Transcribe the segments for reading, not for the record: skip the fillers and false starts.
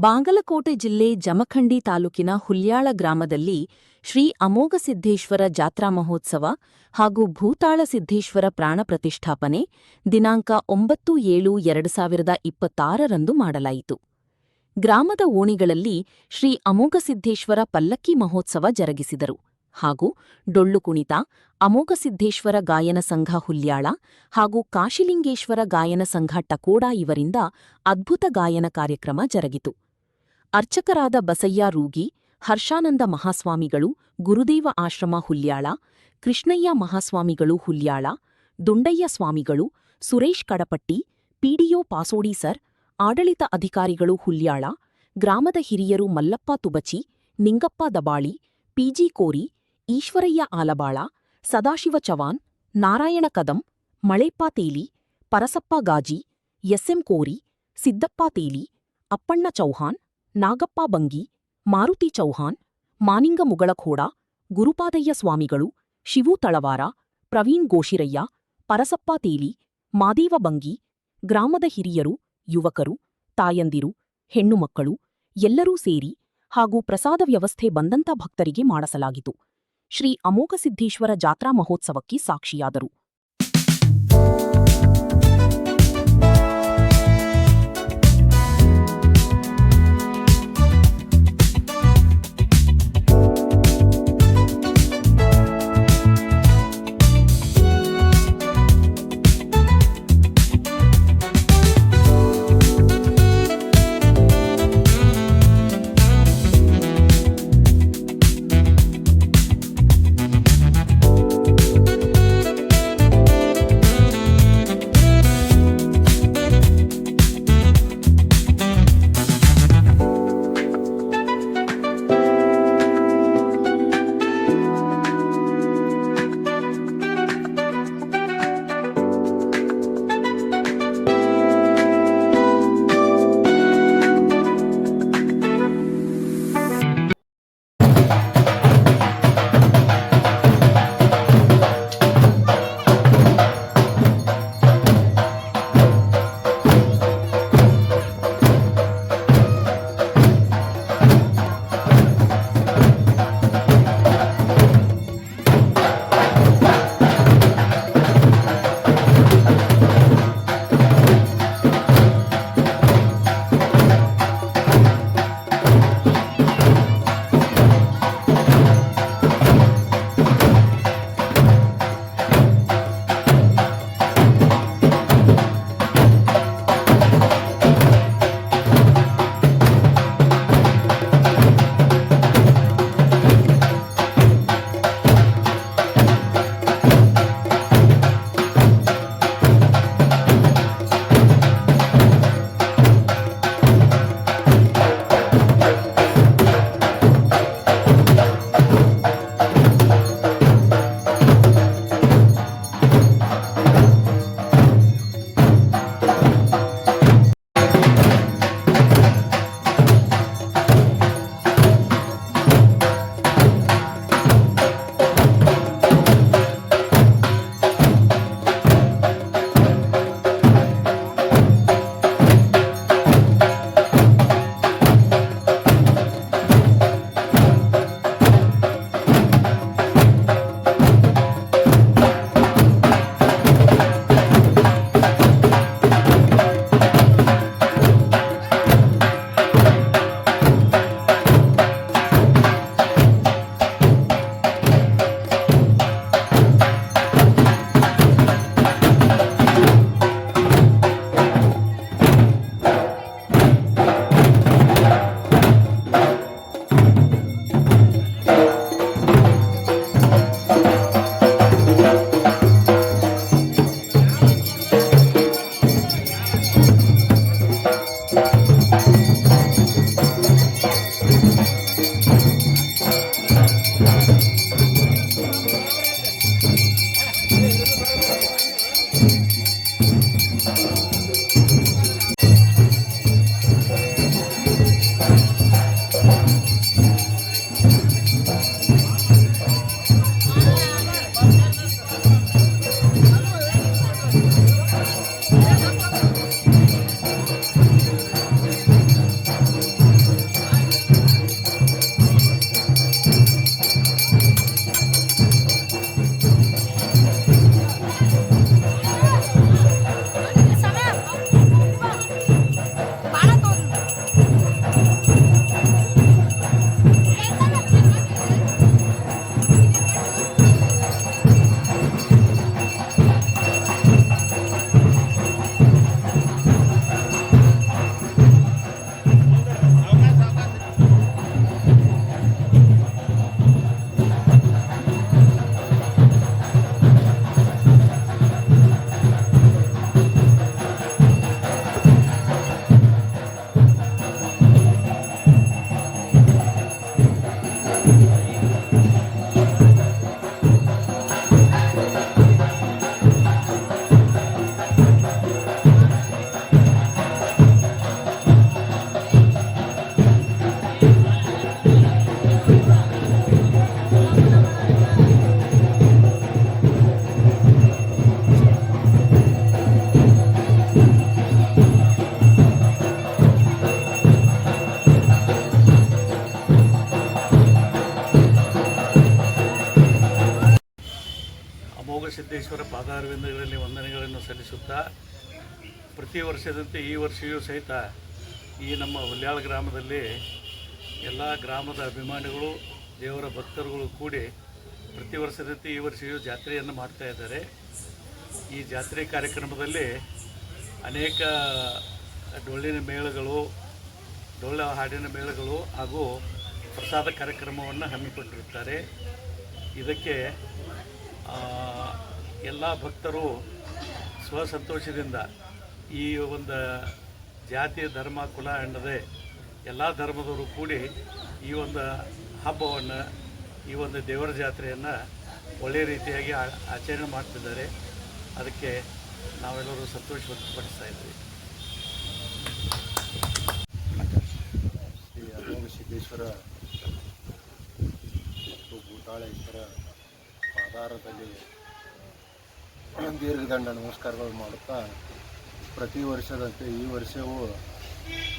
ಬಾಗಲಕೋಟೆ ಜಿಲ್ಲೆ ಜಮಖಂಡಿ ತಾಲೂಕಿನ ಹುಲ್ಯಾಳ ಗ್ರಾಮದಲ್ಲಿ ಶ್ರೀ ಅಮೋಘಸಿದ್ದೇಶ್ವರ ಜಾತ್ರಾ ಮಹೋತ್ಸವ ಹಾಗೂ ಭೂತಾಳ ಸಿದ್ದೇಶ್ವರ ಪ್ರಾಣ ಪ್ರತಿಷ್ಠಾಪನೆ ದಿನಾಂಕ 9/7/2026ರಂದು ಮಾಡಲಾಯಿತು. ಗ್ರಾಮದ ಓಣಿಗಳಲ್ಲಿ ಶ್ರೀ ಅಮೋಘಸಿದ್ದೇಶ್ವರ ಪಲ್ಲಕ್ಕಿ ಮಹೋತ್ಸವ ಜರುಗಿಸಿದರು ಹಾಗೂ ಡೊಳ್ಳು ಕುಣಿತ, ಅಮೋಘಸಿದ್ದೇಶ್ವರ ಗಾಯನ ಸಂಘ ಹುಲ್ಯಾಳ ಹಾಗೂ ಕಾಶಿಲಿಂಗೇಶ್ವರ ಗಾಯನ ಸಂಘ ಟಕೋಡಾ ಇವರಿಂದ ಅದ್ಭುತ ಗಾಯನ ಕಾರ್ಯಕ್ರಮ ಜರುಗಿತು. ಅರ್ಚಕರಾದ ಬಸಯ್ಯ ರೂಗಿ, ಹರ್ಷಾನಂದ ಮಹಾಸ್ವಾಮಿಗಳು, ಗುರುದೇವ ಆಶ್ರಮ ಹುಲ್ಯಾಳ, ಕೃಷ್ಣಯ್ಯ ಮಹಾಸ್ವಾಮಿಗಳು ಹುಲ್ಯಾಳ, ದುಂಡಯ್ಯ ಸ್ವಾಮಿಗಳು, ಸುರೇಶ್ ಕಡಪಟ್ಟಿ, ಪಿಡಿಒ ಪಾಸೋಡಿ ಸರ್, ಆಡಳಿತ ಅಧಿಕಾರಿಗಳು ಹುಲ್ಯಾಳ, ಗ್ರಾಮದ ಹಿರಿಯರು ಮಲ್ಲಪ್ಪ ತುಬಚಿ, ನಿಂಗಪ್ಪ ದಬಾಳಿ, ಪಿಜಿ ಕೋರಿ, ಈಶ್ವರಯ್ಯ ಆಲಬಾಳ, ಸದಾಶಿವ ಚವಾನ್, ನಾರಾಯಣ ಕದಂ, ಮಳೆಪ್ಪ ತೇಲಿ, ಪರಸಪ್ಪ ಗಾಜಿ, ಎಸ್ಎಂ ಕೋರಿ, ಸಿದ್ದಪ್ಪ ತೇಲಿ, ಅಪ್ಪಣ್ಣ ಚೌಹಾನ್, ನಾಗಪ್ಪ ಬಂಗಿ, ಮಾರುತಿ ಚೌಹಾನ್, ಮಾನಿಂಗ ಮುಗಳಖೋಡ, ಗುರುಪಾದಯ್ಯ ಸ್ವಾಮಿಗಳು, ಶಿವು ತಳವಾರ, ಪ್ರವೀಣ್ ಗೋಶಿರಯ್ಯ, ಪರಸಪ್ಪ ತೇಲಿ, ಮಾದೇವ ಬಂಗಿ, ಗ್ರಾಮದ ಹಿರಿಯರು, ಯುವಕರು, ತಾಯಂದಿರು, ಹೆಣ್ಣು ಮಕ್ಕಳು ಎಲ್ಲರೂ ಸೇರಿ ಹಾಗೂ ಪ್ರಸಾದ ವ್ಯವಸ್ಥೆ ಬಂದಂಥ ಭಕ್ತರಿಗೆ ಮಾಡಿಸಲಾಗಿತು. ಶ್ರೀ ಅಮೋಘಸಿದ್ದೇಶ್ವರ ಜಾತ್ರಾ ಮಹೋತ್ಸವಕ್ಕೆ ಸಾಕ್ಷಿಯಾದರು. ಅಮೋಘಸಿದ್ದೇಶ್ವರ ಪಾದಾರವಿಂದಗಳಲ್ಲಿ ವಂದನೆಗಳನ್ನು ಸಲ್ಲಿಸುತ್ತಾ ಪ್ರತಿ ವರ್ಷದಂತೆ ಈ ವರ್ಷವೂ ಸಹಿತ ಈ ನಮ್ಮ ಹುಲ್ಯಾಳ ಗ್ರಾಮದಲ್ಲಿ ಎಲ್ಲ ಗ್ರಾಮದ ಅಭಿಮಾನಿಗಳು ದೇವರ ಭಕ್ತರುಗಳು ಕೂಡಿ ಪ್ರತಿ ವರ್ಷದಂತೆ ಈ ವರ್ಷವೂ ಜಾತ್ರೆಯನ್ನು ಮಾಡ್ತಾ ಇದ್ದಾರೆ. ಈ ಜಾತ್ರೆ ಕಾರ್ಯಕ್ರಮದಲ್ಲಿ ಅನೇಕ ಡೊಳ್ಳಿನ ಮೇಳಗಳು, ಡೊಳ್ಳ ಹಾಡಿನ ಮೇಳಗಳು ಹಾಗೂ ಪ್ರಸಾದ ಕಾರ್ಯಕ್ರಮವನ್ನು ಹಮ್ಮಿಕೊಂಡಿರುತ್ತಾರೆ. ಇದಕ್ಕೆ ಎಲ್ಲ ಭಕ್ತರು ಸ್ವಸಂತೋಷದಿಂದ ಈ ಒಂದು ಜಾತಿ ಧರ್ಮ ಕುಲ ಎನ್ನದೆ ಎಲ್ಲ ಧರ್ಮದವರು ಕೂಡಿ ಈ ಒಂದು ಹಬ್ಬವನ್ನು, ಈ ಒಂದು ದೇವರ ಜಾತ್ರೆಯನ್ನು ಒಳ್ಳೆಯ ರೀತಿಯಾಗಿ ಆಚರಣೆ ಮಾಡ್ತಿದ್ದಾರೆ. ಅದಕ್ಕೆ ನಾವೆಲ್ಲರೂ ಸಂತೋಷ ವ್ಯಕ್ತಪಡಿಸ್ತಾ ಇದ್ವಿ. ಶ್ರೀ ಅಮೋಘಸಿದ್ದೇಶ್ವರ ಮತ್ತು ಭೂತಾಳೇಶ್ವರ ಪಾದಾರದಲ್ಲಿ ದೀರ್ಘದಂಡ ನಮಸ್ಕಾರಗಳು ಮಾಡುತ್ತಾ ಪ್ರತಿ ವರ್ಷದಂತೆ ಈ ವರ್ಷವೂ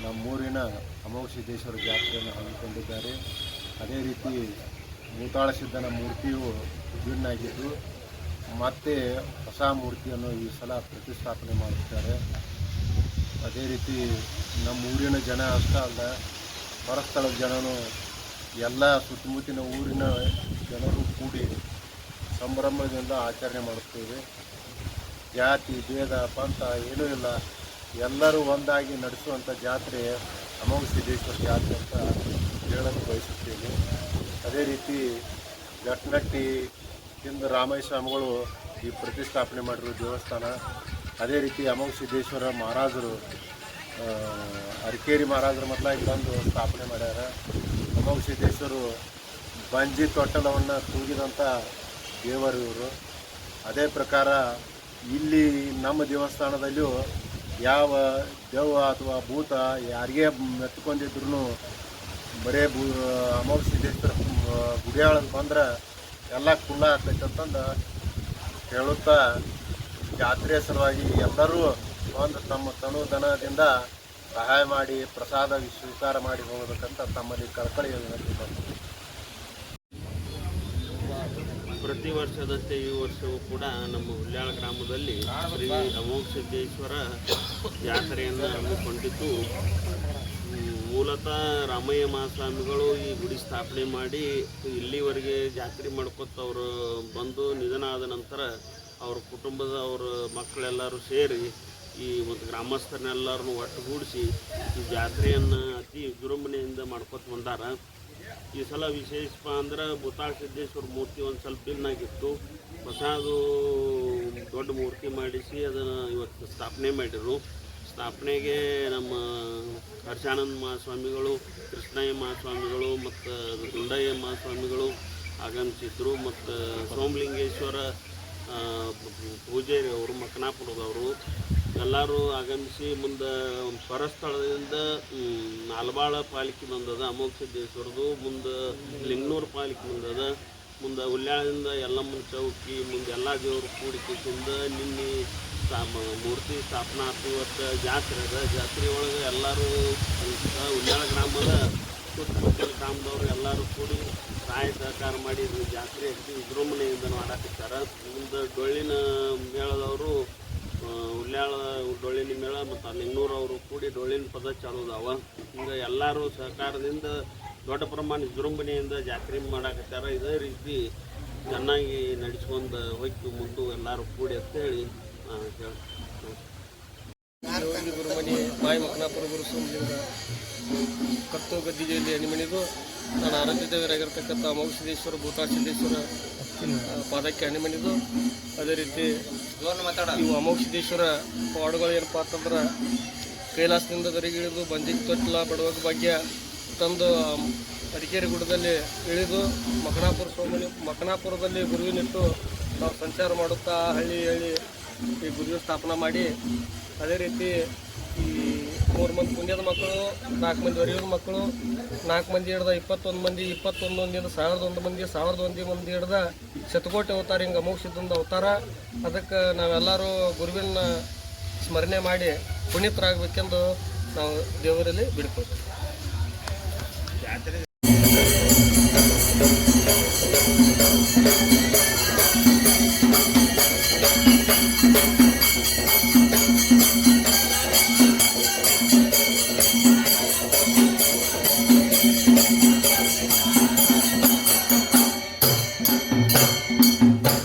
ನಮ್ಮೂರಿನ ಅಮೋಘಸಿದ್ದೇಶ್ವರ ಜಾತ್ರೆಯನ್ನು ಹಮ್ಮಿಕೊಂಡಿದ್ದಾರೆ. ಅದೇ ರೀತಿ ಭೂತಾಳ ಸಿದ್ಧನ ಮೂರ್ತಿಯು ವಿಭಿನ್ನಾಗಿದ್ದು ಮತ್ತೆ ಹೊಸ ಮೂರ್ತಿಯನ್ನು ಈ ಸಲ ಪ್ರತಿಷ್ಠಾಪನೆ ಮಾಡುತ್ತಾರೆ. ಅದೇ ರೀತಿ ನಮ್ಮೂರಿನ ಜನ ಅಷ್ಟೇ ಅಲ್ಲ, ಹೊರಸ್ಥಳದ ಜನನು ಎಲ್ಲ ಸುತ್ತಮುತ್ತಲಿನ ಊರಿನ ಜನರು ಕೂಡಿ ಸಂಭ್ರಮದಿಂದ ಆಚರಣೆ ಮಾಡುತ್ತೇವೆ. ಜಾತಿ ಭೇದ ಪಂಥ ಏನೂ ಇಲ್ಲ, ಎಲ್ಲರೂ ಒಂದಾಗಿ ನಡೆಸುವಂಥ ಜಾತ್ರೆ ಅಮೋಘಸಿದ್ದೇಶ್ವರ ಜಾತ್ರೆ ಅಂತ ಹೇಳಲು ಬಯಸುತ್ತೇವೆ. ಅದೇ ರೀತಿ ಗಟ್ನಟ್ಟಿಯಿಂದ ರಾಮಯ್ಯ ಸ್ವಾಮಿಗಳು ಈ ಪ್ರತಿಷ್ಠಾಪನೆ ಮಾಡಿರುವ ದೇವಸ್ಥಾನ. ಅದೇ ರೀತಿ ಅಮೋಘಸಿದ್ದೇಶ್ವರ ಮಹಾರಾಜರು ಅರಕೇರಿ ಮಹಾರಾಜರ ಮೊದಲಾಗಿ ಬಂದು ಸ್ಥಾಪನೆ ಮಾಡ್ಯಾರ. ಅಮೋಘಸಿದ್ದೇಶ್ವರು ಬಂಜಿ ತೊಟ್ಟಲವನ್ನು ತೂಗಿದಂಥ ದೇವರು ಇವರು. ಅದೇ ಪ್ರಕಾರ ಇಲ್ಲಿ ನಮ್ಮ ದೇವಸ್ಥಾನದಲ್ಲಿಯೂ ಯಾವ ದೆವ್ವ ಅಥವಾ ಭೂತ ಯಾರಿಗೇ ಮೆತ್ಕೊಂಡಿದ್ರು ಬರೇ ಅಮೋಘಸಿದ್ದೇಶ್ವರ ಗುಡಿಯಾಳಕ್ಕೆ ಬಂದ್ರೆ ಎಲ್ಲ ಕುಲ್ಲ ಆಗ್ತೈತೆ ಅಂತಂದು ಹೇಳುತ್ತಾ ಜಾತ್ರೆಯ ಸಲುವಾಗಿ ಎಲ್ಲರೂ ಒಂದು ತಮ್ಮ ತನು ಧನದಿಂದ ಸಹಾಯ ಮಾಡಿ ಪ್ರಸಾದ ಸ್ವೀಕಾರ ಮಾಡಿ ಹೋಗಬೇಕಂತ ತಮ್ಮಲ್ಲಿ ಕಳಕಳಿ ವಿನಂತಿ ಮಾಡ್ತೀನಿ. ಪ್ರತಿ ವರ್ಷದಂತೆ ಈ ವರ್ಷವೂ ಕೂಡ ನಮ್ಮ ಹುಲ್ಯಾಳ ಗ್ರಾಮದಲ್ಲಿ ಶ್ರೀ ಅಮೋಘಸಿದ್ದೇಶ್ವರ ಜಾತ್ರೆಯನ್ನು ಹಮ್ಮಿಕೊಂಡಿದ್ದು, ಮೂಲತಃ ರಾಮಯ್ಯ ಮಹಾಸ್ವಾಮಿಗಳು ಈ ಗುಡಿ ಸ್ಥಾಪನೆ ಮಾಡಿ ಇಲ್ಲಿವರೆಗೆ ಜಾತ್ರೆ ಮಾಡ್ಕೊತ ಅವರು ಬಂದು ನಿಧನ ಆದ ನಂತರ ಅವ್ರ ಕುಟುಂಬದ ಅವ್ರ ಮಕ್ಕಳೆಲ್ಲರೂ ಸೇರಿ ಈ ಒಂದು ಗ್ರಾಮಸ್ಥರನ್ನೆಲ್ಲರನ್ನು ಒಟ್ಟುಗೂಡಿಸಿ ಈ ಜಾತ್ರೆಯನ್ನು ಅತಿ ವಿಜೃಂಭಣೆಯಿಂದ ಮಾಡ್ಕೊತ ಬಂದಾರ. ಈ ಸಲ ವಿಶೇಷಪ್ಪ ಅಂದ್ರೆ ಭೂತಾಳ ಸಿದ್ದೇಶ್ವರ ಮೂರ್ತಿ ಒಂದು ಸ್ವಲ್ಪ ಭಿನ್ನಾಗಿತ್ತು. ಹೊಸದು ದೊಡ್ಡ ಮೂರ್ತಿ ಮಾಡಿಸಿ ಅದನ್ನು ಇವತ್ತು ಸ್ಥಾಪನೆ ಮಾಡಿದರು. ಸ್ಥಾಪನೆಗೆ ನಮ್ಮ ಹರ್ಷಾನಂದ ಮಹಾಸ್ವಾಮಿಗಳು, ಕೃಷ್ಣಯ್ಯ ಮಹಾಸ್ವಾಮಿಗಳು ಮತ್ತು ದುಂಡಯ್ಯ ಮಹಾಸ್ವಾಮಿಗಳು ಆಗಮಿಸಿದ್ರು. ಮತ್ತು ಸೋಮಲಿಂಗೇಶ್ವರ ಪೂಜಾರಿ ಅವರು ಮಕನಾಪುರದವರು ಎಲ್ಲರೂ ಆಗಮಿಸಿ ಮುಂದೆ ಪರಸ್ಥಳದಿಂದ ನಾಲ್ಬಾಳ ಪಾಲಿಕೆ ಬಂದದ ಅಮೋಘಸಿದ್ದೇಶ್ವರದು, ಮುಂದೆ ಲಿಂಗನೂರು ಪಾಲಿಕೆ ಬಂದದ, ಮುಂದೆ ಹುಲ್ಯಾಳದಿಂದ ಯಲ್ಲಮ್ಮನ ಚೌಕಿ ಮುಂದೆ ಎಲ್ಲ ದೇವರು ಕೂಡಿಕೆಯಿಂದ ನಿನ್ನೆ ಮೂರ್ತಿ ಸ್ಥಾಪನಾ ಆಯ್ತು. ಇವತ್ತು ಜಾತ್ರೆ ಅದ. ಜಾತ್ರೆ ಒಳಗೆ ಎಲ್ಲರೂ ಹುಲ್ಯಾಳ ಗ್ರಾಮದ ಸುತ್ತಮುತ್ತಲ ಗ್ರಾಮದವರು ಎಲ್ಲರೂ ಕೂಡಿ ಸಹಾಯ ಸಹಕಾರ ಮಾಡಿ ಜಾತ್ರೆ ಅತಿ ವಿಜೃಂಭಣೆಯಿಂದ ಮಾಡಾಕತ್ತಾರೆ. ಮುಂದೆ ಡೊಳ್ಳಿನ ಮೇಳದವರು ಹುಲ್ಯಾಳ ಡೊಳ್ಳಿನ ಮೇಳ ಮತ್ತು ಲಿಂಗನೂರು ಅವರು ಕೂಡಿ ಡೊಳ್ಳಿನ ಪದ ಚಾಲು ಅದಾವ. ಹಿಂಗೆ ಎಲ್ಲರೂ ಸಹಕಾರದಿಂದ ದೊಡ್ಡ ಪ್ರಮಾಣ ವಿಜೃಂಭಣೆಯಿಂದ ಜಾತ್ರೆ ಮಾಡಾಕತ್ತಾರ. ಇದೇ ರೀತಿ ಚೆನ್ನಾಗಿ ನಡೆಸ್ಕೊಂಡು ಹೋಯ್ತು ಮುಂದೆ ಎಲ್ಲರೂ ಕೂಡಿ ಅಂತೇಳಿ ಯೋಗಿ ಗುರುಮನಿ ಬಾಯಿ ಮಕನಾಪುರ ಗುರು ಸೋಮಲಿಂಗ ಕತ್ತು ಗದ್ದಿಗೆಯಲ್ಲಿ ಅಣಿಮಣಿದು ನಾನು ಆರಾಧ್ಯದೇವರಾಗಿರ್ತಕ್ಕಂಥ ಅಮೋಘಸಿದ್ದೇಶ್ವರ ಭೂತಾಳ ಸಿದ್ದೇಶ್ವರ ಪಾದಕ್ಕೆ ಅಣಿಮಣಿದು. ಅದೇ ರೀತಿ ಇವು ಅಮೋಘಸಿದ್ದೇಶ್ವರ ಪಾಡುಗಳು ಏನಪ್ಪ ಅಂತಂದ್ರೆ ಕೈಲಾಸದಿಂದ ಗರಿಗಿಳಿದು ಬಂದಿಗೆ ತೊಟ್ಲ ಬಡವಾಗ ಭಾಗ್ಯ ತಂದು ಅರಿಕೇರಿ ಗುಡ್ಡದಲ್ಲಿ ಇಳಿದು ಮಕನಾಪುರದಲ್ಲಿ ಗುರುವಿನಿಟ್ಟು ನಾವು ಸಂಚಾರ ಮಾಡುತ್ತಾ ಹಳ್ಳಿ ಈ ಗುರುವಿನ ಸ್ಥಾಪನೆ ಮಾಡಿ, ಅದೇ ರೀತಿ ಈ 3 ಮಂದಿ ಪುಣ್ಯದ ಮಕ್ಕಳು, 4 ಮಂದಿ ಹೊರೆಯೋದ ಮಕ್ಕಳು, 4 ಮಂದಿ ಹಿಡ್ದ 21 ಮಂದಿ, 21 ಮಂದಿಯಿಂದ 1001 ಮಂದಿ, 1001 ಮಂದಿ ಹಿಡ್ದ ಶತಕೋಟಿ ಅವತಾರ, ಹಿಂಗೆ ಅಮೋಘಸಿದ್ದಂಥ ಅವತಾರ. ಅದಕ್ಕೆ ನಾವೆಲ್ಲರೂ ಗುರುವಿನ ಸ್ಮರಣೆ ಮಾಡಿ ಪುನೀತರಾಗಬೇಕೆಂದು ನಾವು ದೇವರಲ್ಲಿ ಬಿಡ್ಕೊಳ್ತೀವಿ. ಜಾತ್ರೆ Om Namah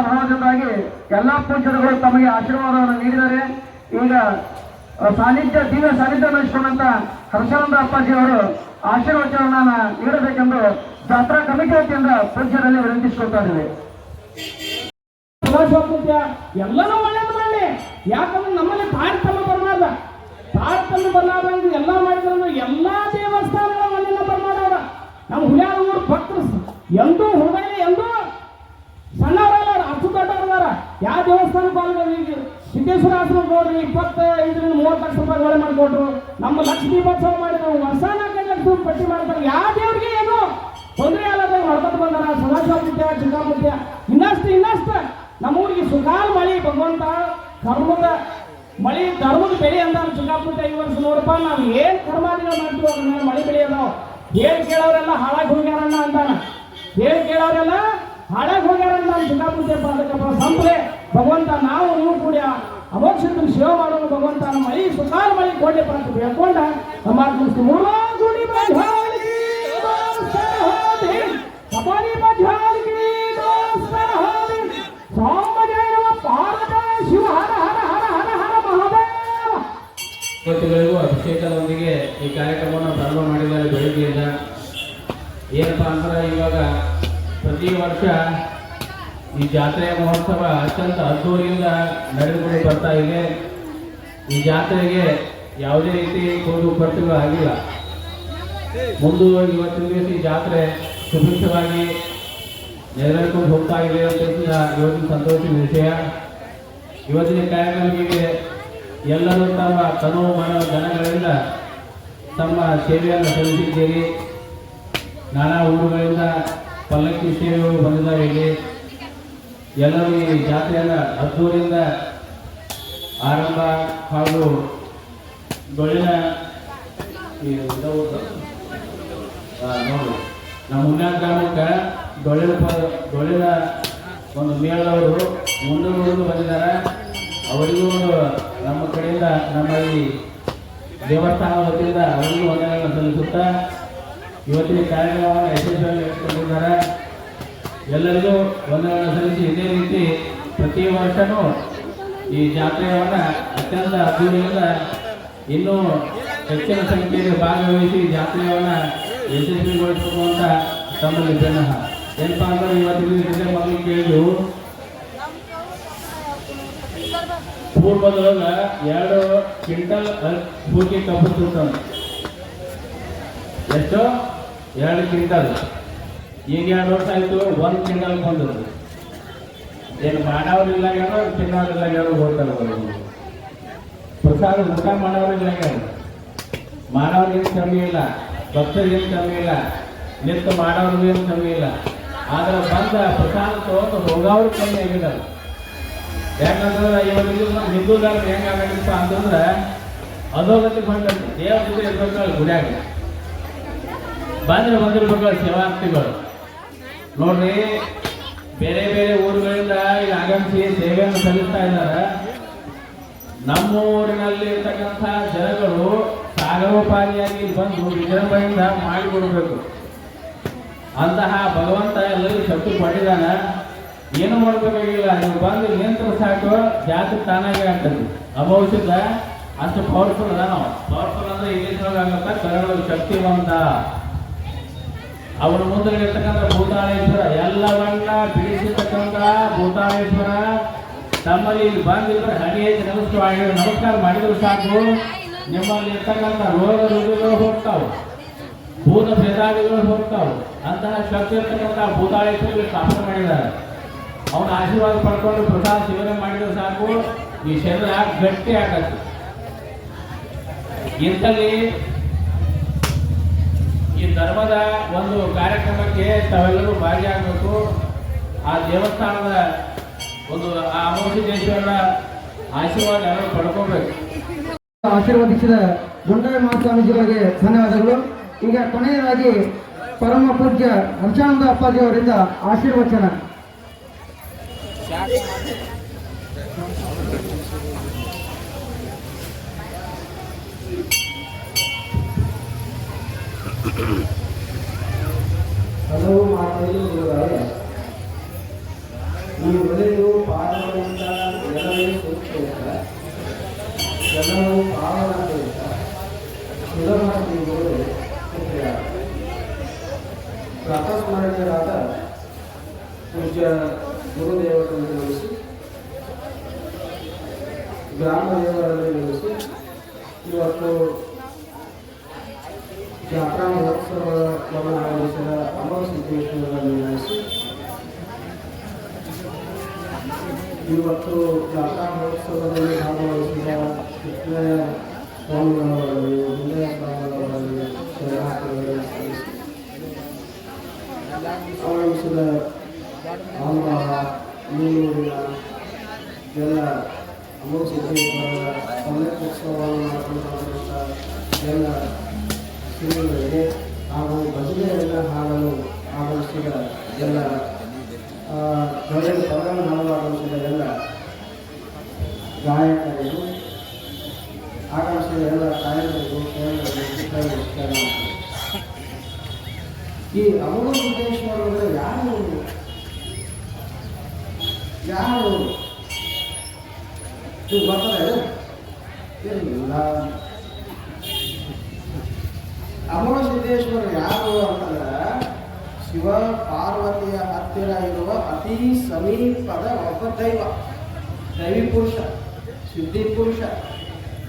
ಭಾವದಿಂದಾಗಿ ಎಲ್ಲಾ ಪೂಜ್ಯರುಗಳು ತಮಗೆ ಆಶೀರ್ವಾದವನ್ನು ನೀಡಿದ್ದಾರೆ. ಈಗ ದಿವ್ಯ ಸಾನ್ನಿಧ್ಯ ವಹಿಸಿಕೊಂಡಂತ ಹರ್ಷಾನಂದ ಅಪ್ಪಾಜಿ ಅವರು ಆಶೀರ್ವಚನವನ್ನ ನೀಡಬೇಕೆಂದು ಜಾತ್ರಾ ಕಮಿಟಿ ವತಿಯಿಂದ ಪೂಜ್ಯರಲ್ಲಿ ವಿನಂತಿಸಿಕೊಳ್ತಾ ಇದ್ದೇವೆ. ಎಲ್ಲನೂ ಒಳ್ಳೇದು ಮಾಡಲಿ. ಯಾಕಂದ್ರೆ ನಮ್ಮಲ್ಲಿ ತಾರತಮ್ಯ ಬರಲಾರ್ದ ಎಲ್ಲ ಮಾಡಿದ್ರು ಎಲ್ಲಾ ದೇವಸ್ಥಾನಗಳ ಒಳ್ಳೆಯ ಬರ್ಮಾಡವ್ರ. ನಮ್ಮ ಹುಲಿಯಾರ ಊರು ಭಕ್ತರು ಎಂದೂ ಹುಡುಗನೇ ಎಂದೂ ಸಣ್ಣವರಲ್ಲ, ಅಷ್ಟು ದೊಡ್ಡವರದಾರ. ಯಾವ ದೇವಸ್ಥಾನಕ್ಕೆ ಬಂದ್ರೆ ಈಗ ಸಿದ್ದೇಶ್ವರ ಆಶ್ರಮ ನೋಡ್ರಿ 25-30 ಲಕ್ಷ ರೂಪಾಯಿ ಒಳ್ಳೆ ಮಾಡಿಕೊಟ್ರು. ನಮ್ಮ ಲಕ್ಷ ದೀಪೋತ್ಸವ ಮಾಡಿದ್ರು, ವರ್ಷ 4 ಲಕ್ಷ ಪಟ್ಟಿ ಮಾಡ್ತಾರೆ. ಯಾವ ದೇವ್ರಿಗೆ ಏನು ತೊಂದರೆ ಅಲ್ಲದಾಗ ಮಾಡ್ಕೊಂಡು ಬಂದಾರ. ಸದಾಶಿವಮೂರ್ತಿ ಚಿಕ್ಕಮೂರ್ತಿ ಇನ್ನಷ್ಟು ನಮ್ಮೂರಿಗೆ ಸುಖಾಲ್ ಮಳಿ ಭಗವಂತ ಕರ್ಮದ ಮಳಿ ಧರ್ಮದ ಬೆಳೆ ಅಂತ ಚಿಕ್ಕಮೂರ್ತಿ 5 ವರ್ಷ ನೋಡಪ್ಪ. ನಾವು ಏನ್ ಕರ್ಮಾದಿಗಳು ಮಾಡ್ತೀವಿ ಅದ್ರ ಮೇಲೆ ಮಳಿ ಬೆಳೆ ಅದಾವ. ಏನ್ ಕೇಳೋರೆಲ್ಲ ಹಾಳಾಗಿ ಹೋಗ್ಯಾರಣ್ಣ ಅಂತಾನ. ಏನ್ ಕೇಳೋರೆಲ್ಲ ಹಾಳಾಗಿ ಹೋಗ್ಯಾರಣ್ಣ ಚಿಕ್ಕಮೂರ್ತಿ ಪಾದಕಪ್ಪ ಸಂಪಲೆ ಭಗವಂತ ನಾವು ನೀವು ಕೂಡ ಅಮೋಕ್ಷದ ಸೇವೆ ಮಾಡೋದು. ಭಗವಂತ ನಮ್ಮ ಮಳಿ ಸುಖಾಲ್ ಮಳಿ ಕೊಡ್ಲಿ ಅಂತ ಬೇಡ್ಕೊಂಡ ನಮ್ಮ ಮೂರು ಗುಡಿ ಇವತ್ತುಗಳಿಗೂ ಅಭಿಷೇಕದೊಂದಿಗೆ ಈ ಕಾರ್ಯಕ್ರಮವನ್ನು ಪ್ರಾರಂಭ ಮಾಡಿದ್ದಾರೆ ಬೆಳಗ್ಗೆಯಿಂದ. ಏನಪ್ಪಾ ಅಂದ್ರೆ ಇವಾಗ ಪ್ರತಿ ವರ್ಷ ಈ ಜಾತ್ರೆಯ ಮಹೋತ್ಸವ ಅತ್ಯಂತ ಅದ್ದೂರಿಯಿಂದ ನಡೆದುಕೊಂಡು ಬರ್ತಾ ಇದೆ. ಈ ಜಾತ್ರೆಗೆ ಯಾವುದೇ ರೀತಿ ಕೊಂಡು ಖರ್ಚುಗಳು ಆಗಿಲ್ಲ. ಮುಂದೆ ಇವತ್ತಿನ ದಿವಸ ಈ ಜಾತ್ರೆ ಸುಭಿಕ್ಷವಾಗಿ ನೆರವೇರಿಕೊಂಡು ಹೋಗ್ತಾ ಇದೆ ಅಂತ ಇವತ್ತಿನ ಸಂತೋಷದ ವಿಷಯ. ಇವತ್ತಿನ ಕಾರ್ಯಕ್ರಮಕ್ಕೆ ಎಲ್ಲರೂ ತಮ್ಮ ತನು ಮನ ಜನಗಳಿಂದ ತಮ್ಮ ಸೇವೆಯನ್ನು ಸಲ್ಲಿಸಿದ್ದೀರಿ. ನಾನಾ ಊರುಗಳಿಂದ ಪಲ್ಲಕ್ಕಿ ಸೇವೆಗಳು ಬಂದಿದ್ದಾರೆ. ಇಲ್ಲಿ ಎಲ್ಲರೂ ಈ ಜಾತ್ರೆಯನ್ನು ಅದ್ದೂರಿಯಿಂದ ಆರಂಭ ಹಾಗೂ ಡೊಳ್ಳಿನ ನೋಡಿ ನಮ್ಮ ಹುಣ್ಣ ಗ್ರಾಮಕ್ಕೆ ಡೊಳ್ಳಿನ ಒಂದು ಮೇಳದವರು ಮುಂದೂರು ಬಂದಿದ್ದಾರೆ. ಅವರಿಗೂ ನಮ್ಮ ಕಡೆಯಿಂದ ನಮ್ಮ ಈ ದೇವಸ್ಥಾನ ವತಿಯಿಂದ ಅವರಿಗೂ ವಂದನೆಗಳನ್ನು ಸಲ್ಲಿಸುತ್ತಾ ಇವತ್ತಿನ ಕಾರ್ಯಕ್ರಮವನ್ನು ಯಶಸ್ವಿಯಾಗಿ ನಡೆಸಿಕೊಂಡಿದ್ದಾರೆ. ಎಲ್ಲರಿಗೂ ವಂದನೆಗಳನ್ನು ಸಲ್ಲಿಸಿ ಇದೇ ರೀತಿ ಪ್ರತಿ ವರ್ಷವೂ ಈ ಜಾತ್ರೆಯನ್ನು ಅತ್ಯಂತ ಅದ್ದೂರಿಯಿಂದ ಇನ್ನೂ ಹೆಚ್ಚಿನ ಸಂಖ್ಯೆಯಲ್ಲಿ ಭಾಗವಹಿಸಿ ಜಾತ್ರೆಯನ್ನು ಯಶಸ್ವಿಗೊಳಿಸಬೇಕು ಅಂತ ತಮ್ಮಲ್ಲಿ ಬೆನ್ನ ಏನಪ್ಪ ಅಂದ್ರೆ ಇವತ್ತಿನ ಮಗು ಕೇಳಿದ್ರು ಪೂರ್ವದೊಳಗ 2 ಕ್ವಿಂಟಲ್ ಪೂರ್ತಿ ಕಬ್ಬು ತುಂಬ್ತಾನೆ. ಎಷ್ಟು? 2 ಕ್ವಿಂಟಲ್. ಈಗ 2 ವರ್ಷ ಆಯ್ತು 1 ಕ್ವಿಂಟಲ್ ಬಂದದ್ದು. ಏನು ಮಾಡೋರಿಲ್ಲ ಏನೋ ತಿನ್ನೋರಿಲ್ಲ ಏನೋ ಹೋಗ್ತಾರೆ. ಪ್ರಸಾದ ಊಟ ಮಾಡೋರಿಲ್ಲ ಏನೋ ಮಾಡೋರಿಗೇನು ಕಮ್ಮಿ ಇಲ್ಲ, ಭಕ್ತರಿಗೇನು ಕಮ್ಮಿ ಇಲ್ಲ, ನಿಂತು ಮಾಡೋರಿಗೇನು ಕಮ್ಮಿ ಇಲ್ಲ. ಆದ್ರೆ ಬಂದ ಪ್ರಸಾದ ತಗೊಂಡು ಹೋಗೋರು ಕಮ್ಮಿ ಆಗಿದ್ದಾರೆ. ಯಾಕಂದ್ರೆ ಇವಾಗ ಹಿಂದೂದಾರ ಹೆಂಗಾಗತ್ತಪ್ಪ ಅಂತಂದ್ರೆ ಅಧೋಗತಿ ಬಂದದ್ದು ದೇವ್ರ ಜೊತೆ ಇರ್ಬೇಕಲ್ಲ ಗುಡಿಯಾಗ ಬಂದಿರ್ಬೇಕಲ್ಲ ಸೇವಾರ್ಥಿಗಳು. ನೋಡ್ರಿ ಬೇರೆ ಬೇರೆ ಊರುಗಳಿಂದ ಈಗ ಆಗಮಿಸಿ ಸೇವೆಯನ್ನು ಸಲ್ಲಿಸ್ತಾ ಇದ್ದಾರೆ. ನಮ್ಮ ಊರಿನಲ್ಲಿ ಇರ್ತಕ್ಕಂಥ ಜನಗಳು ಸಾಗರೋಪಾದಿಯಾಗಿ ಬಂದು ವಿಜೃಂಭಣೆಯಿಂದ ಮಾಡಿಕೊಡ್ಬೇಕು. ಅಂತಹ ಭಗವಂತ ಎಲ್ಲರಿಗೂ ಶಕ್ತಿ ಕೊಟ್ಟಿದ್ದಾನೆ. ಏನು ಮಾಡ್ಬೇಕಾಗಿಲ್ಲ, ನೀವು ಬಂದು ನಿಂತರ ಸಾಕು ಜಾತ್ರೆ ತಾನಾಗೆ ಆಗ್ತದೆ. ಅಭವಿಷ್ಯದ ಅಷ್ಟು ಪವರ್ಫುಲ್ ಅದ. ನಾವು ಪವರ್ಫುಲ್ ಅಂದ್ರೆ ಇಂಗ್ಲೀಷ್ನೊಳಗಾಗತ್ತ ಕನ್ನಡ ಶಕ್ತಿವಂತ. ಅವನ ಮುಂದೆ ಇರ್ತಕ್ಕಂಥ ಭೂತಾಳೇಶ್ವರ ಎಲ್ಲವನ್ನ ಬಿಡಿಸಿರ್ತಕ್ಕಂಥ ಭೂತಾಳೇಶ್ವರ ತಮ್ಮಲ್ಲಿ ಬಂದಿದ್ರೆ ಹಣಿ ನಮಸ್ಕಾರ ಮಾಡಿದ್ರು ಸಾಕು ನಿಮ್ಮಲ್ಲಿ ಇರ್ತಕ್ಕಂಥ ರೋಗ ರುಜಿಗಳು ಹೋಗ್ತಾವೆ, ಭೂತ ಭೇದಾದಿಗಳು ಹೋಗ್ತಾವೆ. ಅಂತಹ ಶಕ್ತಿ ಇರ್ತಕ್ಕಂಥ ಭೂತಾಳೇಶ್ವರಿಗೆ ಸ್ಥಾಪನೆ ಮಾಡಿದ್ದಾರೆ. ಅವನ ಆಶೀರ್ವಾದ ಪಡ್ಕೊಂಡು ಪ್ರಸಾದ ಸೇವನೆ ಮಾಡಿದ್ರೆ ಸಾಕು ಈ ಶರೀರ ಗಟ್ಟಿ ಆಗತ್ತೆ. ಇಂಥಲ್ಲಿ ಈ ಧರ್ಮದ ಒಂದು ಕಾರ್ಯಕ್ರಮಕ್ಕೆ ತಾವೆಲ್ಲರೂ ಭಾಗಿಯಾಗಬೇಕು. ಆ ದೇವಸ್ಥಾನದ ಒಂದು ಆ ಅಮೋಘಸಿದ್ದೇಶ್ವರನ ಆಶೀರ್ವಾದ ಎಲ್ಲರೂ ಪಡ್ಕೋಬೇಕು. ಆಶೀರ್ವದಿಸಿದ ಗುಂಡಯ್ಯ ಮಹಾಸ್ವಾಮೀಜಿಗಳಿಗೆ ಧನ್ಯವಾದಗಳು. ಈಗ ಕೊನೆಯದಾಗಿ ಪರಮ ಪೂಜ್ಯ ಹರ್ಷಾನಂದ ಅಪ್ಪಾಜಿ ಅವರಿಂದ ಆಶೀರ್ವಚನ. ಹಲವು ಮಾತುಗಳು ಈ ಒಲೆಯು ಪಾದಗಳಿಂದ ಎಲ್ಲವೇ ಸೂಕ್ಷ್ಮ ಎಲ್ಲವೂ ಪಾವನಗಳಿಂದ ಸುಧರ್ಮಗಳು ಪ್ರಾತಸ್ಮರಣೀಯರಾದ ಪೂಜ್ಯ ಗುರುದೇವರನ್ನು ನೆಲೆಸಿ ಗ್ರಾಮ ದೇವರನ್ನು ನೆಲೆಸಿ ಇವತ್ತು ಜಾತ್ರಾ ಮಹೋತ್ಸವವನ್ನು ಆಯೋಜಿಸಿದ ಅಮರಸಿದ್ದೇಶ್ವರರನ್ನು ನೆಲೆಸಿ ಇವತ್ತು ಜಾತ್ರಾ ಮಹೋತ್ಸವದಲ್ಲಿ ಭಾಗವಹಿಸಿದ ಕೃಷ್ಣಯ್ಯ ಸ್ವಾಮಿಗಳವರಲ್ಲಿ ವಿನಯ ಸ್ವಾಮಿಗಳವರಲ್ಲಿ ಶರಣಾರ್ಥಿಗಳನ್ನು ಸಲ್ಲಿಸಿ ಆಗಮಿಸಿದ ಆಂಬಾಳ ನೀರೂರಿನ ಎಲ್ಲ ಅಮರಸಿದ್ದೇಶ್ವರರ ಪಲ್ಲಕ್ಕೋತ್ಸವವನ್ನು ಮಾಡಿಕೊಂಡಂಥ ಎಲ್ಲ ಶ್ರೀಗಳಿಗೆ ಹಾಗೂ ಭಜನೆಯನ್ನು ಹಾಡಲು ಆಗಮಿಸಿದ ಎಲ್ಲ ಗೌರವ ಪದಗಳನ್ನು ಹಾಡಲು ಆಗಮಿಸಿದ ಎಲ್ಲ ಗಾಯಕರಿಗೂ ಆಗಮಿಸಿದ ಎಲ್ಲ ತಾಯಂದಿರಿಗೂ ಶರಣ. ಈ ಅಮರಸಿದ್ದೇಶ್ವರರು ಯಾರು ನೀವು ಬರ್ತಾರೆ ಇಲ್ಲ. ಅಮರಸಿದ್ದೇಶ್ವರ ಯಾರು ಅಂತಂದ್ರೆ ಶಿವ ಪಾರ್ವತಿಯ ಹತ್ತಿರ ಇರುವ ಅತಿ ಸಮೀಪದ ಒಬ್ಬ ದೈವಿ ಪುರುಷ, ಸಿದ್ಧಿ ಪುರುಷ,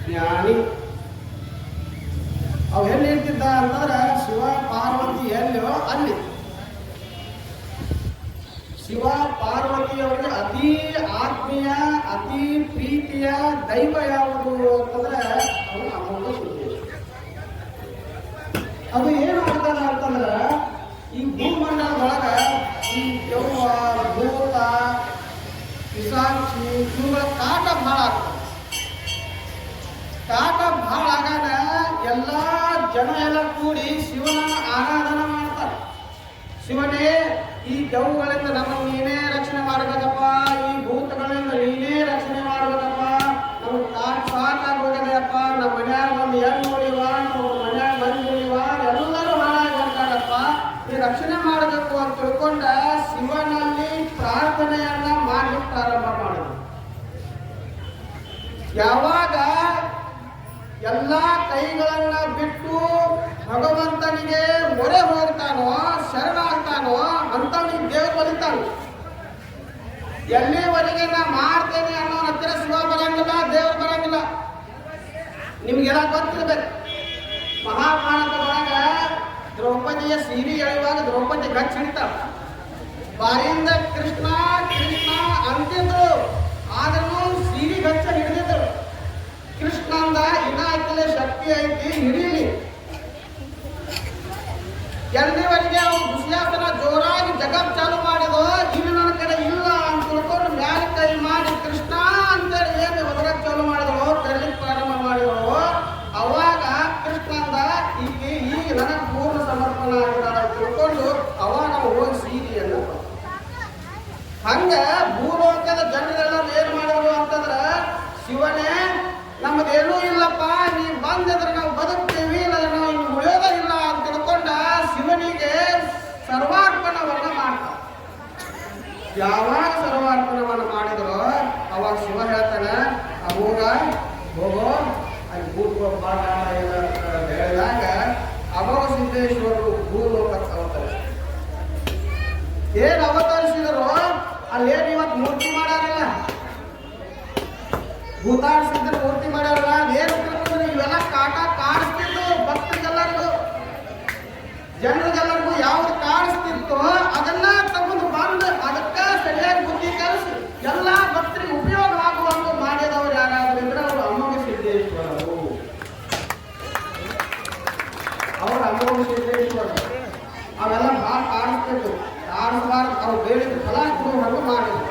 ಜ್ಞಾನಿ. ಅವು ಎಲ್ಲಿ ಇರ್ತಿದ್ದ ಅಂತಂದ್ರೆ ಶಿವ ಪಾರ್ವತಿ ಎಲ್ಲಿಯೋ ಅಲ್ಲಿ. ಶಿವ ಪಾರ್ವತಿಯವರಿಗೆ ಅತಿ ಆತ್ಮೀಯ, ಅತಿ ಪ್ರೀತಿಯ ದೈವ ಯಾವುದು ಅಂತಂದ್ರೆ ಅವನು ಅಮರಸಿದ್ದೇಶ್ವರ. ಅದು ಏನು ಆಗ್ತದ ಅಂತಂದ್ರೆ ಈ ಭೂಮಂಡಲದೊಳಗ ಈ ದೆವ್ವ, ಭೂತ, ಪಿಶಾಚಿ ಇವುಗಳ ಕಾಟ ಭಾಳ ಆಗ್ತದೆ. ಕಾಟ ಭಾಳ ಆಗಾಗ ಎಲ್ಲ ಜನ ಎಲ್ಲ ಕೂಡಿ ಶಿವನ ಆರಾಧನೆ ಮಾಡ್ತಾರೆ. ಶಿವನೇ, ಈ ದೆವ್ವಗಳಿಂದ ನಮಗೆ ನೀನೇ ರಕ್ಷಣೆ ಮಾಡಬೇಕಪ್ಪ, ಈ ಭೂತಗಳಿಂದ ನೀನೇ ರಕ್ಷಣೆ ಮಾಡಬೇಕಪ್ಪ, ನಮಗೆ ಸಾಕಾಗಿ ಹೋಗಿದೆಯಪ್ಪ, ನಮ್ಮ ಮನ್ಯಾಗ ಒಂದು ಹೆಣ್ಣು ನೋಡಿವ, ನಮ್ಮ ಮನ್ಯಾಗ ಬಂದಿವ, ಎಲ್ಲರೂ ಹಾಳಾಗಿ ಬರ್ತಾರಪ್ಪ, ಈ ರಕ್ಷಣೆ ಮಾಡಬೇಕು ಅಂತ ತಿಳ್ಕೊಂಡ ಶಿವನಲ್ಲಿ ಪ್ರಾರ್ಥನೆಯನ್ನ ಮಾಡಲಿಕ್ಕೆ ಪ್ರಾರಂಭ ಮಾಡಿದ್ರು. ಯಾವಾಗ ಎಲ್ಲ ಕೈಗಳನ್ನ ಬಿಟ್ಟು ಭಗವಂತನಿಗೆ ಮೊರೆ ಹೋಗ್ತಾನೋ, ಶರಣಾಗ್ತಾನೋ ಅಂತವನಿಗೆ ದೇವರು ಬಲಿತಾನೆ. ಎಲ್ಲಿವರೆಗೆ ನಾ ಮಾಡ್ತೇನೆ ಅನ್ನೋ ಹತ್ತಿರ ಶಿವ ಬರಂಗಿಲ್ಲ, ದೇವರು ಬರಂಗಿಲ್ಲ. ನಿಮ್ಗೆಲ್ಲ ಗೊತ್ತಿರ್ಬೇಕು, ಮಹಾಭಾರತದೊಳಗ ದ್ರೌಪದಿಯ ಸೀರೆ ಎಳೆಯುವಾಗ ದ್ರೌಪದಿ ಗಚ್ಚ ಹಿಡಿತಾಳ. ಬಾಯಿಂದ ಕೃಷ್ಣ ಕೃಷ್ಣ ಅಂತಿದ್ರು, ಆದ್ರೂ ಸೀರೆ ಗಚ್ಚ ಹಿಡಿದಿದ್ರು. ಕೃಷ್ಣಂದ ಇನ್ನಾಯ್ತಲೇ ಶಕ್ತಿ ಐತಿ, ಹಿಡೀಲಿ. ಎಲ್ಲಿವರೆಗೆ ಅವ್ರು ದುಶ್ಯಾಸನ ಜೋರಾಗಿ ಜಗತ್ ಚಾಲು ಮಾಡಿದೋ, ಇಲ್ಲಿ ನನ್ನ ಕಡೆ ಇಲ್ಲ ಅಂತ ತಿಳ್ಕೊಂಡು ಮ್ಯಾಲೆ ಕೈ ಮಾಡಿ ಕೃಷ್ಣ ಅಂತೇಳಿ ಏನು ಒದಗಕ್ಕೆ ಚಾಲು ಮಾಡಿದೋ, ಕರೀಲಿಕ್ಕೆ ಪ್ರಾರಂಭ ಮಾಡಿದೋ, ಅವಾಗ ಕೃಷ್ಣಂದ ಈಗ ನನಗೆ ಪೂರ್ಣ ಸಮರ್ಪಣೆ ಆಗಿದ್ದಾಳೆ ಅಂತ ತಿಳ್ಕೊಂಡು ಅವಾಗ ಹೋಗಿ ಸೀರೆಯನ್ನು ಹಂಗ ಭೂಲೋಕದ ಜನರೆಲ್ಲರೂ ಏನ್ ಮಾಡಿದ್ರು ಅಂತಂದ್ರ, ಶಿವನೇ ನಮ್ಮದೇನೂ ಇಲ್ಲಪ್ಪ, ನೀ ಬಂದಿದ್ರೆ ನಾವು ಬದುಕ್ತೀವಿ, ಇಲ್ಲದ್ರೆ ನಾವು ಇನ್ನು ಉಳಿಯೋದೇ ಇಲ್ಲ ಅಂತ ತಿಳ್ಕೊಂಡ ಶಿವನಿಗೆ ಸರ್ವಾರ್ಪಣವನ್ನ ಮಾಡ್ತಾರೆ. ಯಾವಾಗ ಸರ್ವಾರ್ಪಣವನ್ನ ಮಾಡಿದ್ರು ಅವಾಗ ಶಿವ ಹೇಳ್ತಾನೆ, ಅಮೋಘ ಹೋಗೋ ಅಲ್ಲಿ ಭೂಲೋಕ ಹೇಳಿದಾಗ ಅಮರಸಿದ್ದೇಶ್ವರರು ಭೂಲೋಕಕ್ಕೆ ಅವತರಿಸಿದ್ರು. ಏನ್ ಅವತರಿಸಿದ್ರು, ಅಲ್ಲೇನು ಇವತ್ತು ಮೂರ್ತಿ ಮಾಡಾರಲ್ಲ, ಭೂತಾಡ್ಸಿದ್ರೆ ಮೂರ್ತಿ ಮಾಡ್ಯಾರಲ್ಲ, ಅದೇನು ತಿಳ್ಕೊಂಡ್ರೆ ಇವೆಲ್ಲ ಕಾಟ ಕಾಡಿಸ್ತಿದ್ದು ಭಕ್ತರಿಗೆಲ್ಲರಿಗೂ, ಜನರಿಗೆಲ್ಲರಿಗೂ ಯಾವ್ದು ಕಾಡಿಸ್ತಿತ್ತೋ ಅದನ್ನ ತಗೊಂಡು ಬಂದು ಅದಕ್ಕೆ ಸರಿಯಾಗಿ ಬುದ್ಧಿ ಕಲಿಸಿ ಎಲ್ಲ ಭಕ್ತರಿಗೆ ಉಪಯೋಗ ಆಗುವಂತ ಮಾಡಿದವರು ಯಾರಾದ್ರೂ ಇದ್ರೆ ಅವರು ಅಮರಸಿದ್ದೇಶ್ವರರು. ಅವರು ಅಮರಸಿದ್ದೇಶ್ವರರು. ಅವೆಲ್ಲ ಭಾಳ ಕಾಡಿಸ್ತಿದ್ರು, ಕಾಡಿಸಬಾರ್ದು. ಅವ್ರು ಬೇಡಿದ ಫಲ ಕೊಡುವಂಗ ಮಾಡಿದ್ರು,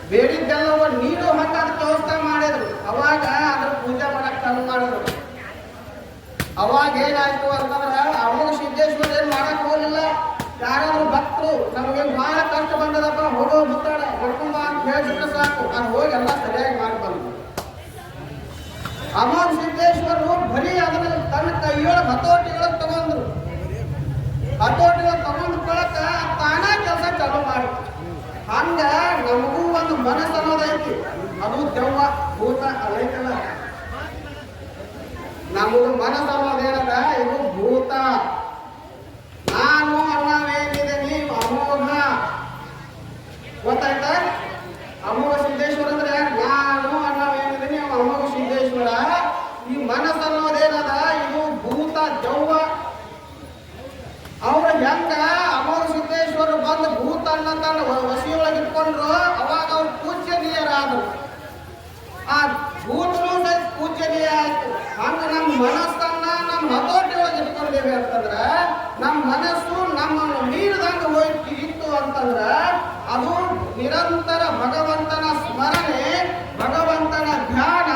ಬೇಡಿದ್ದೆಲ್ಲ ನೀರು ಹಂಗ ಅದಕ್ಕೆ ವ್ಯವಸ್ಥೆ ಮಾಡಿದ್ರು. ಅವಾಗ ಅದ್ರ ಪೂಜೆ ಮಾಡಕ್ ಚಾಲು ಮಾಡಿದ್ರು. ಅವಾಗ ಏನಾಯ್ತು ಅಂತಂದ್ರೆ ಅಮರಸಿದ್ದೇಶ್ವರ ಏನ್ ಮಾಡಕ್ ಹೋಗಲಿಲ್ಲ. ಯಾರಾದ್ರೂ ಭಕ್ತರು ನಮಗೇನು ಬಹಳ ಕಷ್ಟ ಬಂದದಪ್ಪ, ಹೋಗೋ ಮುತ್ತಾಡ ಹೊಡ್ಕೊಂಬ ಅಂತ ಹೇಳಿದ್ರೆ ಸಾಕು, ಅದು ಹೋಗಿ ಎಲ್ಲ ಸರಿಯಾಗಿ ಮಾಡಿ ಬಂದ್ರು. ಅಮರಸಿದ್ದೇಶ್ವರರು ಬರೀ ಅದನ್ನ ತನ್ನ ಕೈಯೊಳಗೆ ಹತೋಟಿಗಳನ್ನು ತಗೊಂಡ್ರು. ಹತೋಟಿಗಳು ತಗೊಂಡ್ ಕೊಳಕ ತಾನೇ ಕೆಲಸ ಚಾಲು ಮಾಡಿದ್ರು. ಹಂಗ ನಮಗೂ ಒಂದು ಮನಸ್ಸು ಅನ್ನೋದೈತಿ, ಅದು ದೆವ್ವ ಭೂತ ಅದೈತಲ್ಲ. ನಮಗೂ ಮನಸ್ಸು ಅನ್ನೋದೇನದ, ಇದು ಭೂತ. ನಾನು ಅನ್ನೋವೇನಿದೆ ನೀವು ಅಮೋಘ, ಗೊತ್ತಾಯ್ತಾ? ಅಮೋಘ ಸಿದ್ದೇಶ್ವರ ಅಂದ್ರೆ ನಾನು ಅನ್ನೋವೇನಿದೆ ನೀವು ಅಮೋಘ ಸಿದ್ದೇಶ್ವರ. ಈ ಮನಸ್ಸು ಅನ್ನೋದೇನದ, ಇದು ಭೂತ ದೆವ್ವ. ಅವ್ರ ಹೆಂಗ ಅಮೋಘ ಸಿದ್ದೇಶ್ವರ ಬಂದು ಭೂತ ಅನ್ನ ತನ್ನ ವಸಿಯೊಳಗೆ ಇಟ್ಕೊಂಡ್ರು, ಅವಾಗ ಅವ್ರು ಪೂಜ್ಯನೀಯರಾದ್ರು. ಆ ಭೂತರು ಪೂಜ್ಯನೀಯ ಆಯ್ತು. ಹಂಗ ನಮ್ಮ ಮನಸ್ಸನ್ನ ನಮ್ಮ ಹತೋಟಿ ಒಳಗೆ ಇಟ್ಕೊಂಡಿವಿ ಅಂತಂದ್ರ, ನಮ್ಮ ಮನಸ್ಸು ನಮ್ಮನ್ನು ಮೀರಿದಂಗ ಹೋಯ್ತು ಅಂತಂದ್ರ, ಅದು ನಿರಂತರ ಭಗವಂತನ ಸ್ಮರಣೆ, ಭಗವಂತನ ಧ್ಯಾನ,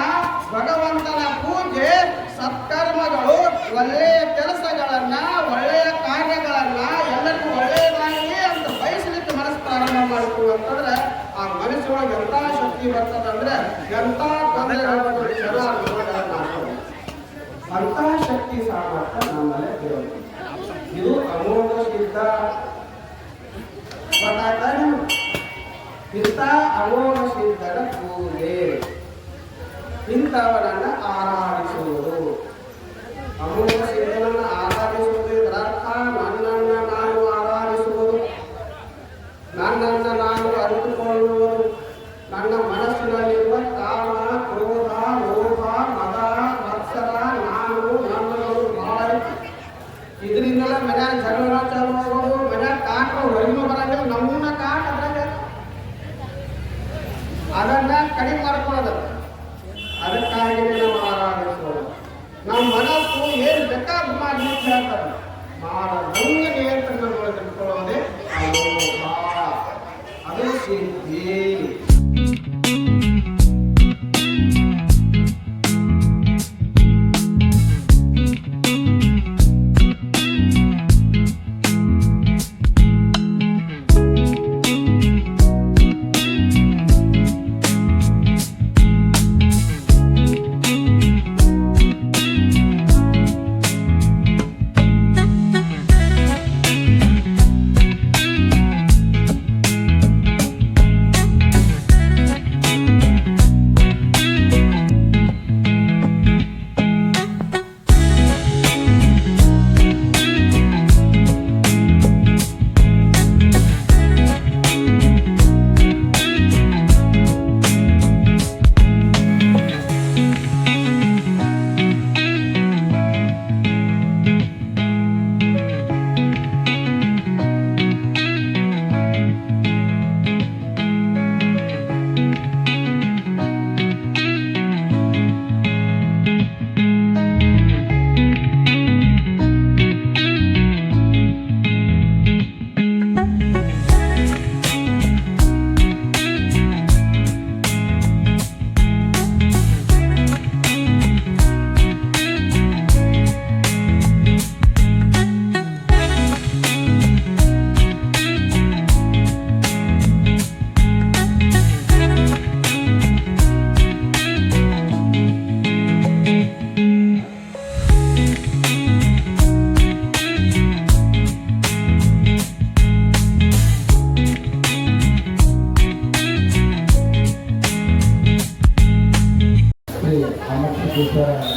ಭಗವಂತನ ಪೂಜೆ, ಸತ್ಕರ್ಮಗಳು, ಒಳ್ಳೆಯ ಕೆಲಸಗಳನ್ನ, ಒಳ್ಳೆಯ ಕಾರ್ಯಗಳನ್ನ ಎಲ್ಲರಿಗೂ ಒಳ್ಳೆಯದಾಗಿ ಅಂತ ಬಯಸಲಿಕ್ಕೆ ಮನಸ್ಸು ಪ್ರಾರಂಭ ಮಾಡ್ತೀವಿ ಅಂತಂದ್ರೆ, ಆ ಮನಸ್ಸೊಳಗೆ ಎಂತ ಶಕ್ತಿ ಬರ್ತದಂದ್ರೆ ಎಂತ ಅಂತ ಶಕ್ತಿ ಸಾಮರ್ಥ್ಯ ನಮ್ಮಲ್ಲೇ ದೇವರು. ಇದು ಅಮೋಘ ಸಿದ್ಧ. ಇಂಥ ಅಮೋಘ ಸಿದ್ಧರ ಪೂಜೆ, ಇಂಥವರನ್ನ ಆರಾಧಿಸುವುದು. ಅಮೋಘ ಸಿದ್ಧನನ್ನು ಆರಾಧಿಸುವುದು ಇದರರ್ಥ ನನ್ನನ್ನು ನಾನು ಆರಾಧಿಸುವುದು, ನನ್ನನ್ನು ನಾನು ಅರಿತುಕೊಳ್ಳುವುದು, ನನ್ನ ಮನಸ್ಸಿನಲ್ಲಿರುವ ಕಾಮ, ಕ್ರೋಧ, ಲೋಭ, ಮದ, ಮತ್ಸರ, ನಾನು, ನನ್ನಗಳು ಬಹಳ. ಇದರಿಂದಲೇ ಮನ್ಯಾಗ ಜಗಳ ಚಾಲು ಆಗೋದು, ಮನ್ಯಾಗ ಕಾಟ ಹೊರಗಿನ ಬರಂಗಿಲ್ಲ, ನಮ್ಮನ್ನ ಕಾಟ ಅದ್ರಾಗ ಅದನ್ನ ಕಡಿಮೆ ಮಾಡ್ಕೊಳ್ಳೋದು. ಅದಕ್ಕಾಗಿ ನಾವು ಆರಾಧಿಸೋದು. ನಮ್ಮ ಮನಸ್ಸು ಏನು ಬೇಕಾದ ಮಾಡ್ಲಿಕ್ಕೆ ಹೇಳ್ತಾರೆ, ಮಾಡದಂಗ ನಿಯಂತ್ರಣದೊಳಗೆ ಇಟ್ಕೊಳ್ಳೋದೇ ಅಮೋಘ, ಅದು ಸಿದ್ಧಿ.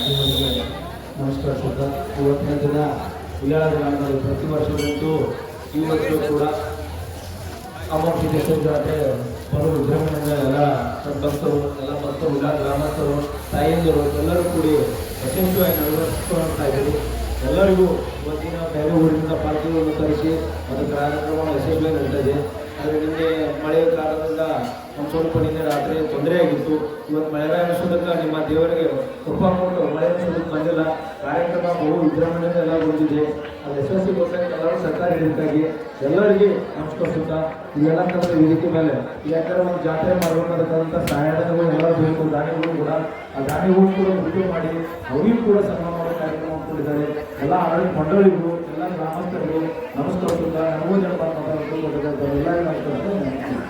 ದೇವರಿಗೆ ನಮಸ್ಕರಿಸುತ್ತಾ ಇವತ್ತಿನ ದಿನ ಉಯ್ಯಾಲ ಗ್ರಾಮದಲ್ಲಿ ಪ್ರತಿ ವರ್ಷದಂತೂ ಇವತ್ತು ಕೂಡ ಅಮೋಘ ಸಿದ್ದೇಶ್ವರ ಜಾತ್ರೆ ಬರೋ ವಿಜೃಂಭಣೆಯಿಂದ ಎಲ್ಲ ಭಕ್ತರು ಉಯ್ಯಾಲ ಗ್ರಾಮಸ್ಥರು ತಾಯಿಯಂದರು ಎಲ್ಲರೂ ಕೂಡಿ ಯಶಸ್ವಿಯಾಗಿ ನಡೆಸ್ಕೊಳ್ತಾ ಇದ್ದೀವಿ. ಎಲ್ಲರಿಗೂ ಇವತ್ತಿನ ಬೇರೆ ಊರಿನಿಂದ ಪಾಲ್ಗೊಳ್ಳಲು ಕರೆಸಿ ಅದು ಕಾರ್ಯಕ್ರಮ ಯಶಸ್ವಿಯಾಗಿ ನಡೀತಾ ಇದೆ. ಆದರೆ ನಿನ್ನೆ ಮಳೆಯ ಕಾರಣದಿಂದ ಒಂದು ಸ್ವಲ್ಪ ನಿನ್ನೆ ರಾತ್ರಿ ತೊಂದರೆಯಾಗಿತ್ತು. ಇವತ್ತು ಮಳೆಗಾಲ ಅನಿಸೋದಕ್ಕೆ ನಿಮ್ಮ ದೇವರಿಗೆ ಕೃಪಾ ಕೊಟ್ಟು ಮಳೆ ಅನಿಸೋದಕ್ಕೆ ಬಂದಿಲ್ಲ. ಕಾರ್ಯಕ್ರಮ ಬಹು ವಿಜೃಂಭಣೆಯಿಂದ ಎಲ್ಲ ಬಂದಿದೆ. ಅದು ಯಶಸ್ವಿಗೋಸ್ಕರ ಎಲ್ಲರೂ ಸರ್ಕಾರಿ ರೀತಿಯಾಗಿ ಎಲ್ಲರಿಗೆ ನಮಸ್ಕರಿಸುತ್ತಾ ಇವೆಲ್ಲ ತಂದ್ರೆ ವೇದಿಕೆ ಮೇಲೆ ಯಾಕಂದ್ರೆ ಒಂದು ಜಾತ್ರೆ ಮಾಡಬೇಕಾದಂಥ ಸಹಾಯಧನಗಳು ಎಲ್ಲರೂ ಬೇಕು. ದಾನಿಗಳು ಕೂಡ ಆ ದಾನಿಗಳು ಕೂಡ ಮೃತ್ಯು ಮಾಡಿ ಅವರಿಗೂ ಕೂಡ ಸನ್ಮಾನ ಮಾಡೋ ಕಾರ್ಯಕ್ರಮ ಮಾಡಿಕೊಂಡಿದ್ದಾರೆ. ಎಲ್ಲ ಆಡಳಿತ ಮಂಡಳಿಗಳು ಎಲ್ಲ ಗ್ರಾಮಸ್ಥರು ನಮಸ್ಕರಿಸುತ್ತಾ ನಮಗೂ ಜನಪದ ಮಾತಾಡೋದು ಎಲ್ಲರಿಗೂ ನಮಸ್ಕಾರ.